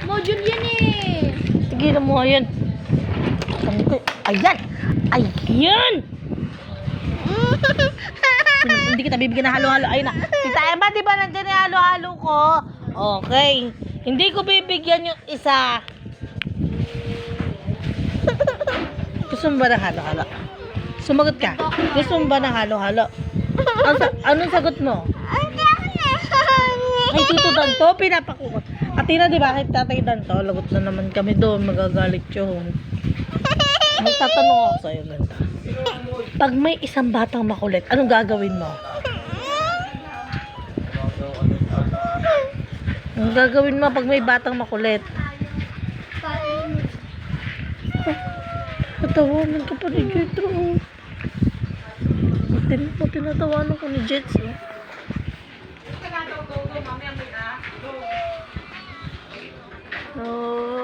Module yan eh. Tigilan mo yan. Ayan! Ayan! Hindi kita bibigyan ng halo-halo. Ayun na. Tita Emma, di ba nandiyan yung halo-halo ko? Okay. Hindi ko bibigyan yung isa. Gusto mo ba ng halo-halo? Sumagot ka. Gusto mo ba ng halo-halo? Anong sagot mo? Ay, Tito Danto, pinapakukot. Atina, di ba? Kahit Tatay Danto, lagot na naman kami doon. Magagalit yun. Magtatanong ako sa'yo, ganda. Pag may isang batang makulit, anong gagawin mo? Anong gagawin mo pag may batang makulit? Natawanan ka pa ni Jetro. Tinatawanan ko ni Jets. Oh.